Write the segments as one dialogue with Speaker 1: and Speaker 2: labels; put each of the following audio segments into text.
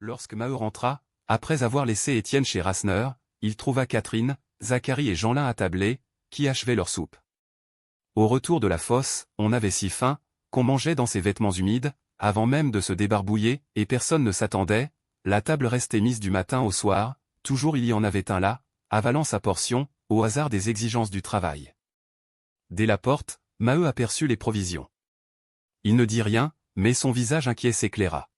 Speaker 1: Lorsque Maheu rentra, après avoir laissé Étienne chez Rasseneur, il trouva Catherine, Zacharie et Jeanlin attablés, qui achevaient leur soupe. Au retour de la fosse, on avait si faim, qu'on mangeait dans ses vêtements humides, avant même de se débarbouiller, et personne ne s'attendait, la table restait mise du matin au soir, toujours il y en avait un là, avalant sa portion, au hasard des exigences du travail. Dès la porte, Maheu aperçut les provisions. Il ne dit rien, mais son visage inquiet s'éclaira.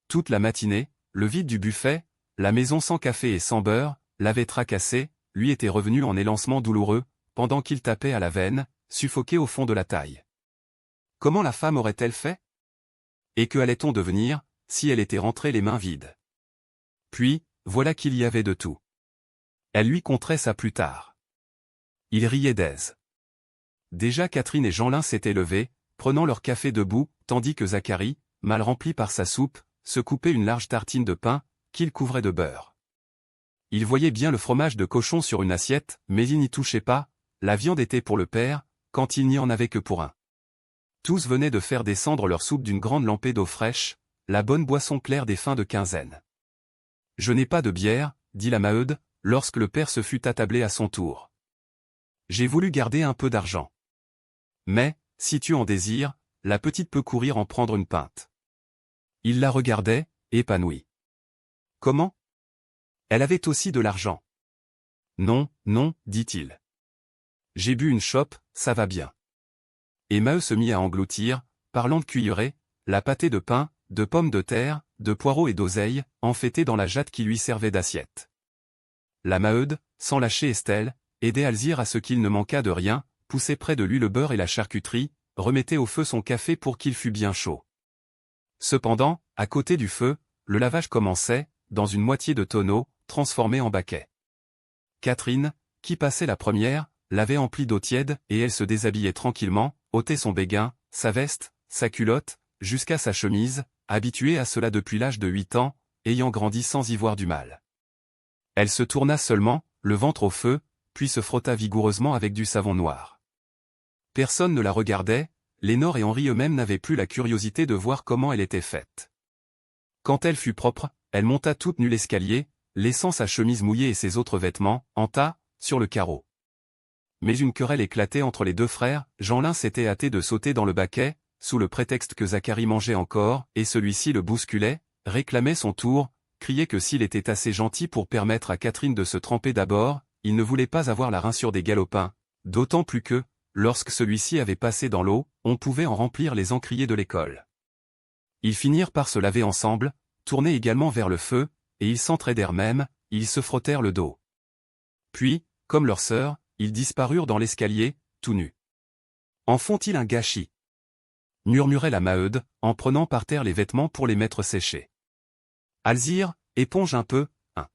Speaker 1: Toute la matinée, le vide du buffet, la maison sans café et sans beurre, l'avait tracassé, lui était revenu en élancement douloureux, pendant qu'il tapait à la veine, suffoqué au fond de la taille. Comment la femme aurait-elle fait? Et que allait-on devenir, si elle était rentrée les mains vides? Puis, voilà qu'il y avait de tout. Elle lui conterait ça plus tard. Il riait d'aise. Déjà Catherine et Jeanlin s'étaient levés, prenant leur café debout, tandis que Zacharie, mal rempli par sa soupe, se coupait une large tartine de pain, qu'il couvrait de beurre. Il voyait bien le fromage de cochon sur une assiette, mais il n'y touchait pas, la viande était pour le père, quand il n'y en avait que pour un. Tous venaient de faire descendre leur soupe d'une grande lampée d'eau fraîche, la bonne boisson claire des fins de quinzaine. « Je n'ai pas de bière, dit la Maheude, lorsque le père se fut attablé à son tour. J'ai voulu garder un peu d'argent. Mais, si tu en désires, la petite peut courir en prendre une pinte. » Il la regardait, épanoui. Comment? Elle avait aussi de l'argent. Non, non, dit-il. J'ai bu une chope, ça va bien. Et Maheu se mit à engloutir, parlant de cuillerée, la pâtée de pain, de pommes de terre, de poireaux et d'oseille, enfêtés dans la jatte qui lui servait d'assiette. La Maheude, sans lâcher Estelle, aidait Alzire à ce qu'il ne manquât de rien, poussait près de lui le beurre et la charcuterie, remettait au feu son café pour qu'il fût bien chaud. Cependant, à côté du feu, le lavage commençait, dans une moitié de tonneau, transformé en baquet. Catherine, qui passait la première, l'avait empli d'eau tiède et elle se déshabillait tranquillement, ôtait son béguin, sa veste, sa culotte, jusqu'à sa chemise, habituée à cela depuis l'âge de 8 ans, ayant grandi sans y voir du mal. Elle se tourna seulement, le ventre au feu, puis se frotta vigoureusement avec du savon noir. Personne ne la regardait, Lénore et Henri eux-mêmes n'avaient plus la curiosité de voir comment elle était faite. Quand elle fut propre, elle monta toute nue l'escalier, laissant sa chemise mouillée et ses autres vêtements, en tas, sur le carreau. Mais une querelle éclatait entre les deux frères, Jeanlin s'était hâté de sauter dans le baquet, sous le prétexte que Zacharie mangeait encore, et celui-ci le bousculait, réclamait son tour, criait que s'il était assez gentil pour permettre à Catherine de se tremper d'abord, il ne voulait pas avoir la rinsure des galopins, d'autant plus que, lorsque celui-ci avait passé dans l'eau, on pouvait en remplir les encriers de l'école. Ils finirent par se laver ensemble, tourner également vers le feu, et ils s'entraidèrent même, ils se frottèrent le dos. Puis, comme leur sœur, ils disparurent dans l'escalier, tout nus. En font-ils un gâchis? Murmurait la Maheude, en prenant par terre les vêtements pour les mettre sécher. Alzire, éponge un peu, hein.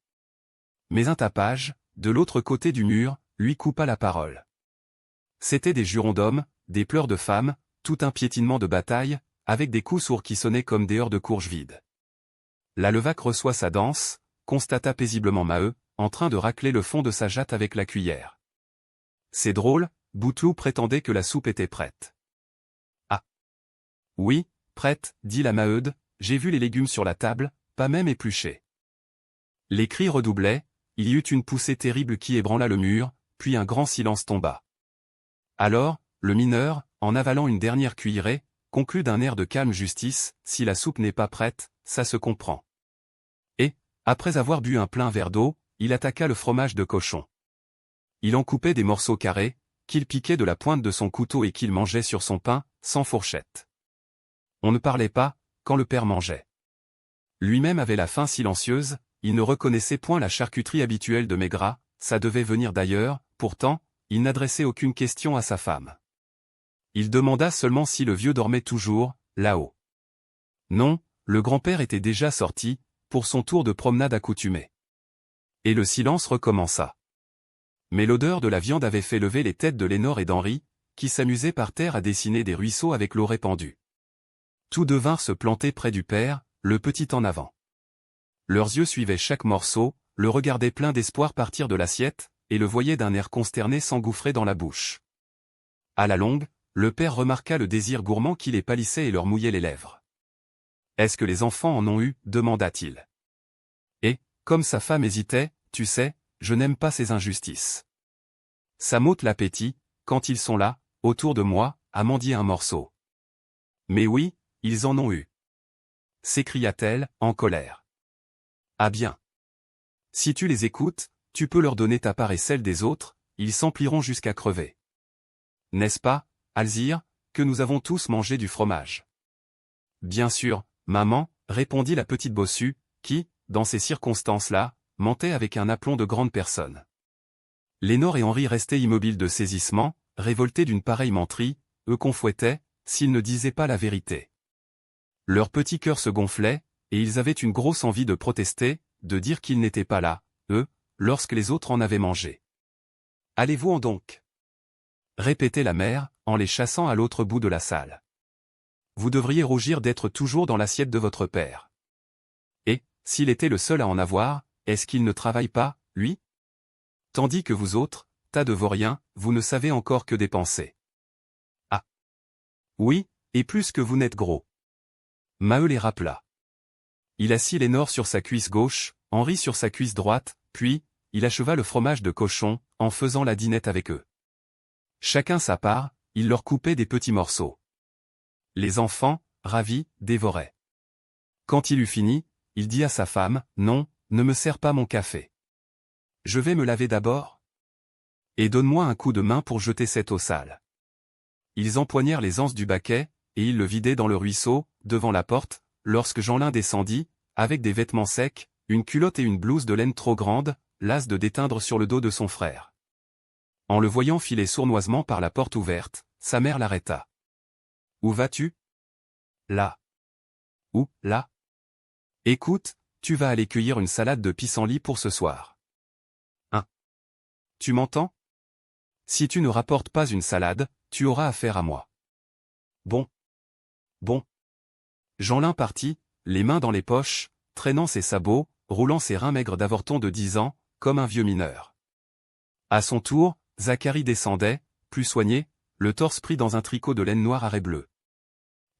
Speaker 1: Mais un tapage, de l'autre côté du mur, lui coupa la parole. C'étaient des jurons d'hommes, des pleurs de femmes, tout un piétinement de bataille, avec des coups sourds qui sonnaient comme des heurts de courge vides. La Levaque reçoit sa danse, constata paisiblement Maheu, en train de racler le fond de sa jatte avec la cuillère. C'est drôle, Bouteloup prétendait que la soupe était prête. Ah! Oui, prête, dit la Maheude, j'ai vu les légumes sur la table, pas même épluchés. Les cris redoublaient, il y eut une poussée terrible qui ébranla le mur, puis un grand silence tomba. Alors, le mineur, en avalant une dernière cuillerée, conclut d'un air de calme justice, si la soupe n'est pas prête, ça se comprend. Et, après avoir bu un plein verre d'eau, il attaqua le fromage de cochon. Il en coupait des morceaux carrés, qu'il piquait de la pointe de son couteau et qu'il mangeait sur son pain, sans fourchette. On ne parlait pas, quand le père mangeait. Lui-même avait la faim silencieuse, il ne reconnaissait point la charcuterie habituelle de Maigrat, ça devait venir d'ailleurs, pourtant, il n'adressait aucune question à sa femme. Il demanda seulement si le vieux dormait toujours, là-haut. Non, le grand-père était déjà sorti, pour son tour de promenade accoutumé. Et le silence recommença. Mais l'odeur de la viande avait fait lever les têtes de Lénore et d'Henri, qui s'amusaient par terre à dessiner des ruisseaux avec l'eau répandue. Tous deux vinrent se planter près du père, le petit en avant. Leurs yeux suivaient chaque morceau, le regardaient plein d'espoir partir de l'assiette, et le voyaient d'un air consterné s'engouffrer dans la bouche. À la longue, le père remarqua le désir gourmand qui les pâlissait et leur mouillait les lèvres. Est-ce que les enfants en ont eu, demanda-t-il. Et, comme sa femme hésitait, tu sais, je n'aime pas ces injustices. Ça m'ôte l'appétit, quand ils sont là, autour de moi, à mendier un morceau. Mais oui, ils en ont eu. S'écria-t-elle, en colère. Ah bien. Si tu les écoutes, tu peux leur donner ta part et celle des autres, ils s'empliront jusqu'à crever. N'est-ce pas, Alzire, que nous avons tous mangé du fromage? Bien sûr, maman, répondit la petite bossue, qui, dans ces circonstances-là, mentait avec un aplomb de grande personne. Lénore et Henri restaient immobiles de saisissement, révoltés d'une pareille menterie, eux qu'on fouettait, s'ils ne disaient pas la vérité. Leur petit cœur se gonflait, et ils avaient une grosse envie de protester, de dire qu'ils n'étaient pas là, eux, lorsque les autres en avaient mangé. Allez-vous-en donc? Répétait la mère, en les chassant à l'autre bout de la salle. Vous devriez rougir d'être toujours dans l'assiette de votre père. Et, s'il était le seul à en avoir, est-ce qu'il ne travaille pas, lui? Tandis que vous autres, tas de vauriens, vous ne savez encore que dépenser. Ah! Oui, et plus que vous n'êtes gros. Maheu les rappela. Il assit Lénore sur sa cuisse gauche, Henri sur sa cuisse droite, puis, il acheva le fromage de cochon, en faisant la dînette avec eux. Chacun sa part, il leur coupait des petits morceaux. Les enfants, ravis, dévoraient. Quand il eut fini, il dit à sa femme, « Non, ne me sers pas mon café. Je vais me laver d'abord. Et donne-moi un coup de main pour jeter cette eau sale. » Ils empoignèrent les anses du baquet, et ils le vidaient dans le ruisseau, devant la porte, lorsque Jeanlin descendit, avec des vêtements secs, une culotte et une blouse de laine trop grande, las de déteindre sur le dos de son frère. En le voyant filer sournoisement par la porte ouverte, sa mère l'arrêta. « Où vas-tu? »« Là. »« Où, là? »« Écoute, tu vas aller cueillir une salade de pissenlit pour ce soir. »« Hein? Tu m'entends? Si tu ne rapportes pas une salade, tu auras affaire à moi. »« Bon. Bon. » Jeanlin partit, les mains dans les poches, traînant ses sabots, roulant ses reins maigres d'avorton de 10 ans, comme un vieux mineur. À son tour, Zacharie descendait, plus soigné, le torse pris dans un tricot de laine noire à raies bleues.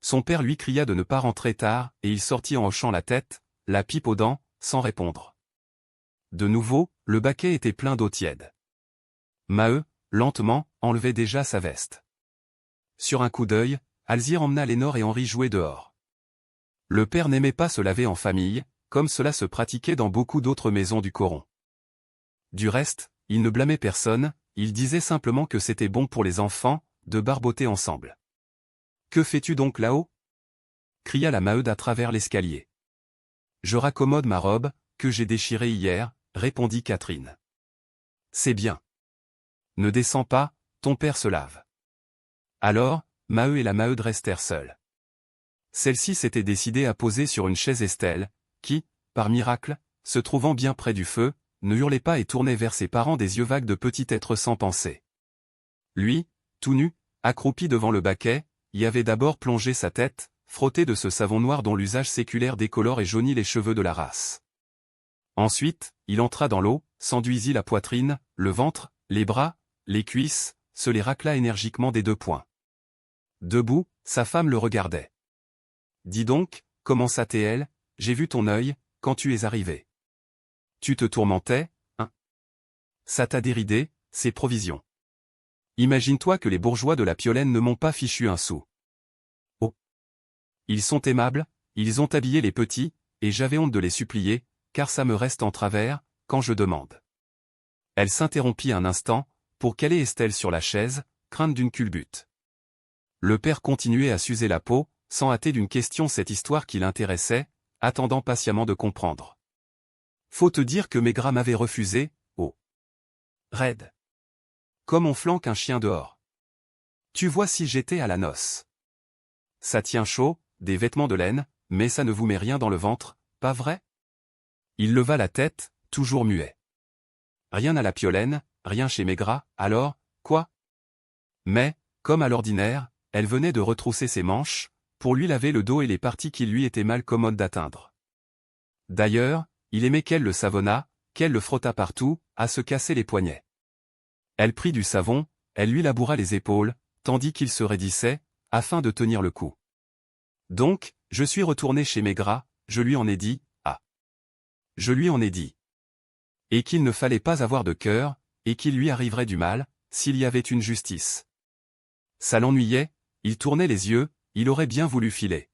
Speaker 1: Son père lui cria de ne pas rentrer tard, et il sortit en hochant la tête, la pipe aux dents, sans répondre. De nouveau, le baquet était plein d'eau tiède. Maheu, lentement, enlevait déjà sa veste. Sur un coup d'œil, Alzire emmena Lénore et Henri jouer dehors. Le père n'aimait pas se laver en famille, comme cela se pratiquait dans beaucoup d'autres maisons du Coron. Du reste, il ne blâmait personne, il disait simplement que c'était bon pour les enfants, de barboter ensemble. « Que fais-tu donc là-haut » cria la Maheude à travers l'escalier. « Je raccommode ma robe, que j'ai déchirée hier, » répondit Catherine. « C'est bien. Ne descends pas, ton père se lave. » Alors, Maheu et la Maheude restèrent seuls. Celle-ci s'était décidée à poser sur une chaise Estelle, qui, par miracle, se trouvant bien près du feu, ne hurlait pas et tournait vers ses parents des yeux vagues de petit être sans pensée. Lui, tout nu, accroupi devant le baquet, y avait d'abord plongé sa tête, frotté de ce savon noir dont l'usage séculaire décolore et jaunit les cheveux de la race. Ensuite, il entra dans l'eau, s'enduisit la poitrine, le ventre, les bras, les cuisses, se les racla énergiquement des 2 poings. Debout, sa femme le regardait. « Dis donc, commença-t-elle, j'ai vu ton œil, quand tu es arrivé. Tu te tourmentais, hein? Ça t'a déridé, ces provisions. Imagine-toi que les bourgeois de la Piolaine ne m'ont pas fichu un sou. Oh! Ils sont aimables, ils ont habillé les petits, et j'avais honte de les supplier, car ça me reste en travers, quand je demande. » Elle s'interrompit un instant, pour caler Estelle sur la chaise, crainte d'une culbute. Le père continuait à s'user la peau, sans hâter d'une question cette histoire qui l'intéressait, attendant patiemment de comprendre. « Faut te dire que Maigrat m'avait refusé, oh! Raide. Comme on flanque un chien dehors. Tu vois si j'étais à la noce. Ça tient chaud, des vêtements de laine, mais ça ne vous met rien dans le ventre, pas vrai? » Il leva la tête, toujours muet. Rien à la Piolaine, rien chez Maigrat, alors, quoi? Mais, comme à l'ordinaire, elle venait de retrousser ses manches, pour lui laver le dos et les parties qui lui étaient mal commodes d'atteindre. D'ailleurs, il aimait qu'elle le savonnât, qu'elle le frottât partout, à se casser les poignets. Elle prit du savon, elle lui laboura les épaules, tandis qu'il se raidissait, afin de tenir le coup. « Donc, Je suis retourné chez Maigrat, je lui en ai dit, ah. Je lui en ai dit. Et qu'il ne fallait pas avoir de cœur, et qu'il lui arriverait du mal, s'il y avait une justice. Ça l'ennuyait, il tournait les yeux, il aurait bien voulu filer.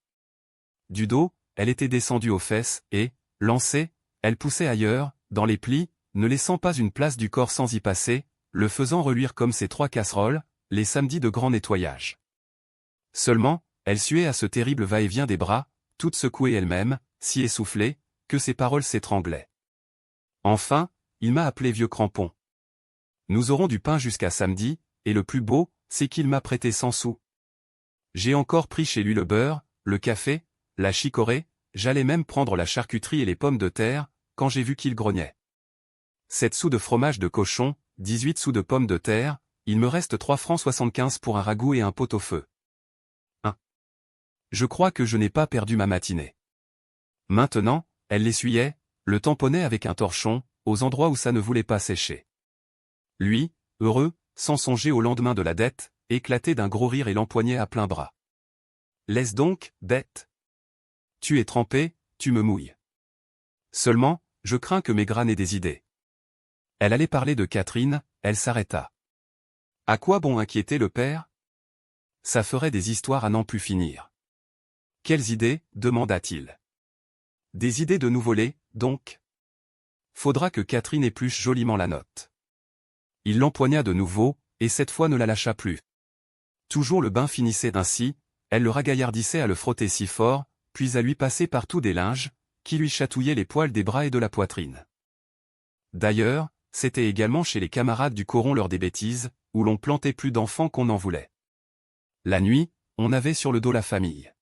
Speaker 1: Du dos, elle était descendue aux fesses, et, lancée, elle poussait ailleurs, dans les plis, ne laissant pas une place du corps sans y passer, le faisant reluire comme ses 3 casseroles, les samedis de grand nettoyage. Seulement, elle suait à ce terrible va-et-vient des bras, toute secouée elle-même, si essoufflée, que ses paroles s'étranglaient. Enfin, il m'a appelé vieux crampon. Nous aurons du pain jusqu'à samedi, et le plus beau, c'est qu'il m'a prêté 100 sous. J'ai encore pris chez lui le beurre, le café, la chicorée, j'allais même prendre la charcuterie et les pommes de terre, quand j'ai vu qu'il grognait. 7 sous de fromage de cochon, 18 sous de pommes de terre, il me reste 3 francs 75 pour un ragoût et un pot-au-feu. Je crois que je n'ai pas perdu ma matinée. Maintenant, elle l'essuyait, le tamponnait avec un torchon, aux endroits où ça ne voulait pas sécher. Lui, heureux, sans songer au lendemain de la dette, éclatait d'un gros rire et l'empoignait à plein bras. Laisse donc, bête. Tu es trempé, tu me mouilles. Seulement, je crains que Maigrat n'ait des idées. Elle allait parler de Catherine, elle s'arrêta. À quoi bon inquiéter le père? Ça ferait des histoires à n'en plus finir. Quelles idées, demanda-t-il. Des idées de nous voler, donc? Faudra que Catherine épluche joliment la note. Il l'empoigna de nouveau, et cette fois ne la lâcha plus. Toujours le bain finissait ainsi, elle le ragaillardissait à le frotter si fort, puis à lui passer partout des linges, qui lui chatouillaient les poils des bras et de la poitrine. D'ailleurs, c'était également chez les camarades du coron l'heure des bêtises, où l'on plantait plus d'enfants qu'on n'en voulait. La nuit, on avait sur le dos la famille.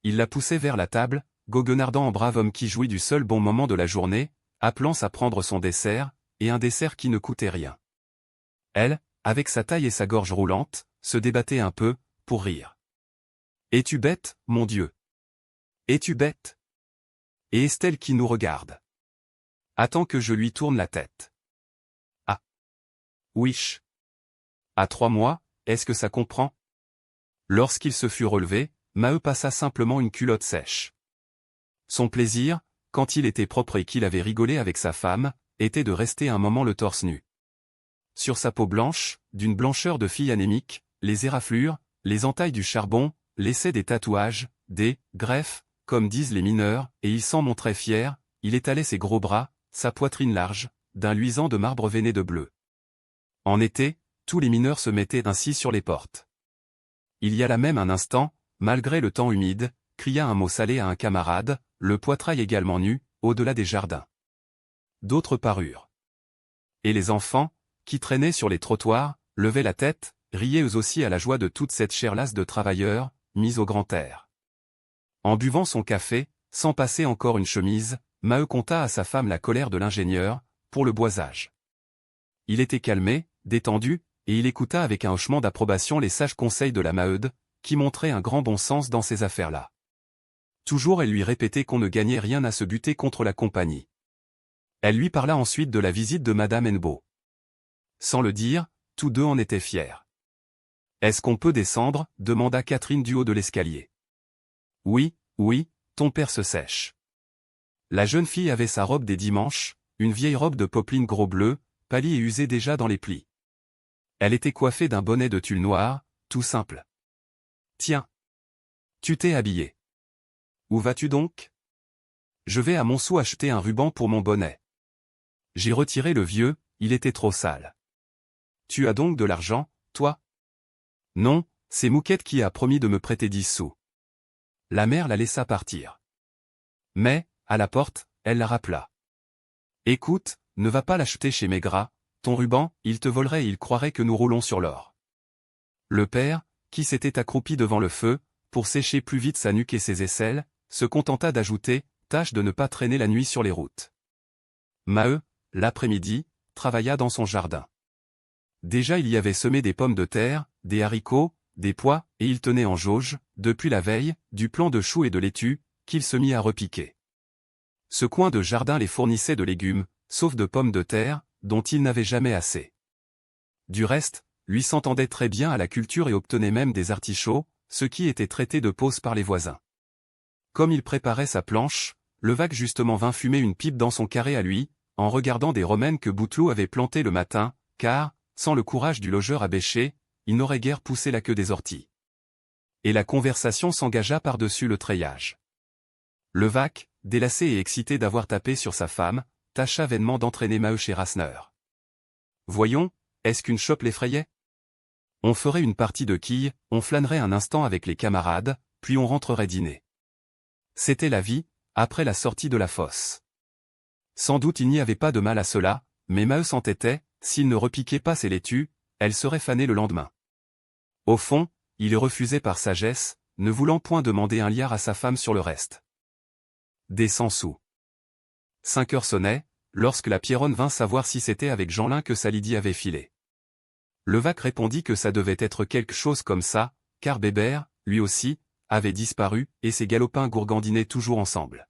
Speaker 1: Il la poussait vers la table, goguenardant en brave homme qui jouit du seul bon moment de la journée, appelant à prendre son dessert, et un dessert qui ne coûtait rien. Elle, avec sa taille et sa gorge roulante, se débattait un peu, pour rire. « Es-tu bête, mon Dieu? Es-tu bête? » Et Estelle qui nous regarde. Attends que je lui tourne la tête. Ah. Ouiche. À 3 mois, est-ce que ça comprend? Lorsqu'il se fut relevé, Maheu passa simplement une culotte sèche. Son plaisir, quand il était propre et qu'il avait rigolé avec sa femme, était de rester un moment le torse nu. Sur sa peau blanche, d'une blancheur de fille anémique, les éraflures, les entailles du charbon, laissaient des tatouages, des greffes, comme disent les mineurs, et il s'en montrait fier, il étalait ses gros bras, sa poitrine large, d'un luisant de marbre veiné de bleu. En été, tous les mineurs se mettaient ainsi sur les portes. Il y a là même un instant, malgré le temps humide, cria un mot salé à un camarade, le poitrail également nu, au-delà des jardins. D'autres parurent. Et les enfants, qui traînaient sur les trottoirs, levaient la tête, riaient eux aussi à la joie de toute cette chère lasse de travailleurs, mise au grand air. En buvant son café, sans passer encore une chemise, Maheu conta à sa femme la colère de l'ingénieur, pour le boisage. Il était calmé, détendu, et il écouta avec un hochement d'approbation les sages conseils de la Maheude, qui montrait un grand bon sens dans ces affaires-là. Toujours elle lui répétait qu'on ne gagnait rien à se buter contre la compagnie. Elle lui parla ensuite de la visite de Madame Hennebeau. Sans le dire, tous deux en étaient fiers. « Est-ce qu'on peut descendre » demanda Catherine du haut de l'escalier. « Oui, oui, ton père se sèche. » La jeune fille avait sa robe des dimanches, une vieille robe de popeline gros bleu, pâlie et usée déjà dans les plis. Elle était coiffée d'un bonnet de tulle noir, tout simple. « Tiens. Tu t'es habillé. Où vas-tu donc? » Je vais à Monceau acheter un ruban pour mon bonnet. J'ai retiré le vieux, il était trop sale. Tu as donc de l'argent, toi? Non, c'est Mouquette qui a promis de me prêter 10 sous. La mère la laissa partir. Mais, à la porte, elle la rappela. Écoute, ne va pas l'acheter chez Maigrat, ton ruban, il te volerait et il croirait que nous roulons sur l'or. Le père, qui s'était accroupi devant le feu, pour sécher plus vite sa nuque et ses aisselles, se contenta d'ajouter, tâche de ne pas traîner la nuit sur les routes. Maheu, l'après-midi, travailla dans son jardin. Déjà il y avait semé des pommes de terre, des haricots, des pois, et il tenait en jauge, depuis la veille, du plant de choux et de laitue, qu'il se mit à repiquer. Ce coin de jardin les fournissait de légumes, sauf de pommes de terre, dont il n'avait jamais assez. Du reste, lui s'entendait très bien à la culture et obtenait même des artichauts, ce qui était traité de pause par les voisins. Comme il préparait sa planche, Levaque justement vint fumer une pipe dans son carré à lui, en regardant des romaines que Bouteloup avait plantées le matin, car, sans le courage du logeur à bêcher, il n'aurait guère poussé la queue des orties. Et la conversation s'engagea par-dessus le treillage. Levaque, délassé et excité d'avoir tapé sur sa femme, tâcha vainement d'entraîner Maheu chez Rasseneur. Voyons, est-ce qu'une chope l'effrayait? On ferait une partie de quilles, on flânerait un instant avec les camarades, puis on rentrerait dîner. C'était la vie, après la sortie de la fosse. Sans doute il n'y avait pas de mal à cela, mais Maheu s'entêtait, s'il ne repiquait pas ses laitues, elle serait fanée le lendemain. Au fond, il refusait par sagesse, ne voulant point demander un liard à sa femme sur le reste. Des 100 sous. 5 heures sonnaient, lorsque la Pierronne vint savoir si c'était avec Jeanlin que sa Lydie avait filé. Levaque répondit que ça devait être quelque chose comme ça, car Bébert, lui aussi, avait disparu, et ses galopins gourgandinaient toujours ensemble.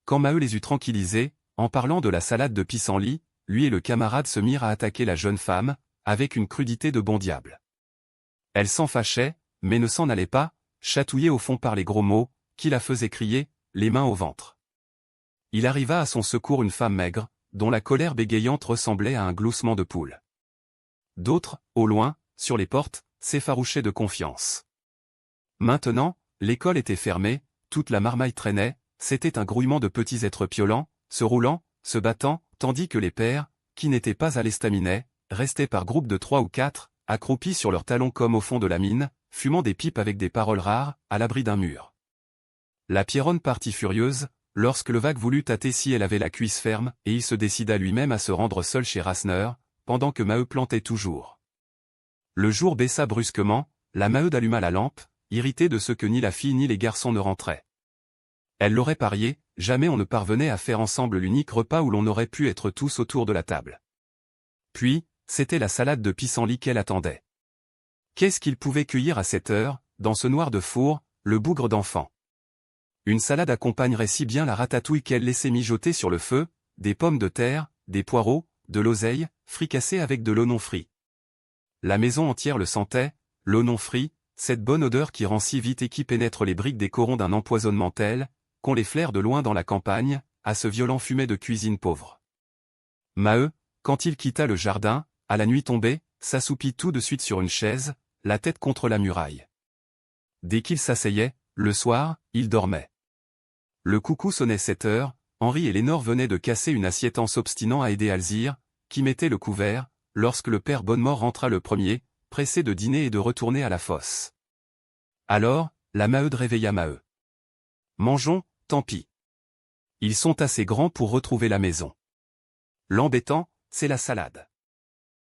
Speaker 1: Quand Maheu les eut tranquillisés, en parlant de la salade de pissenlit, lui et le camarade se mirent à attaquer la jeune femme, avec une crudité de bon diable. Elle s'en fâchait, mais ne s'en allait pas, chatouillée au fond par les gros mots, qui la faisaient crier, les mains au ventre. Il arriva à son secours une femme maigre, dont la colère bégayante ressemblait à un gloussement de poule. D'autres, au loin, sur les portes, s'effarouchaient de confiance. Maintenant, l'école était fermée, toute la marmaille traînait, c'était un grouillement de petits êtres piolants, se roulant, se battant, tandis que les pères, qui n'étaient pas à l'estaminet, restaient par groupes de 3 ou 4, accroupis sur leurs talons comme au fond de la mine, fumant des pipes avec des paroles rares, à l'abri d'un mur. La Pierronne partit furieuse, lorsque Levaque voulut tâter si elle avait la cuisse ferme, et il se décida lui-même à se rendre seul chez Rasseneur, pendant que Maheu plantait toujours. Le jour baissa brusquement, la Maheude alluma la lampe, irritée de ce que ni la fille ni les garçons ne rentraient. Elle l'aurait parié, jamais on ne parvenait à faire ensemble l'unique repas où l'on aurait pu être tous autour de la table. Puis, c'était la salade de pissenlit qu'elle attendait. Qu'est-ce qu'il pouvait cueillir à cette heure, dans ce noir de four, le bougre d'enfant? Une salade accompagnerait si bien la ratatouille qu'elle laissait mijoter sur le feu, des pommes de terre, des poireaux, de l'oseille, fricassés avec de l'oignon frit. La maison entière le sentait, l'oignon frit, cette bonne odeur qui rend si vite et qui pénètre les briques des corons d'un empoisonnement tel, qu'on les flaire de loin dans la campagne, à ce violent fumet de cuisine pauvre. Maheu, quand il quitta le jardin, à la nuit tombée, s'assoupit tout de suite sur une chaise, la tête contre la muraille. Dès qu'il s'asseyait, le soir, il dormait. Le coucou sonnait 7 heures, Henri et Lénore venaient de casser une assiette en s'obstinant à aider Alzire, qui mettait le couvert, lorsque le père Bonnemort rentra le premier, pressé de dîner et de retourner à la fosse. Alors, la Maheude réveilla Maheu. Mangeons, tant pis. Ils sont assez grands pour retrouver la maison. L'embêtant, c'est la salade.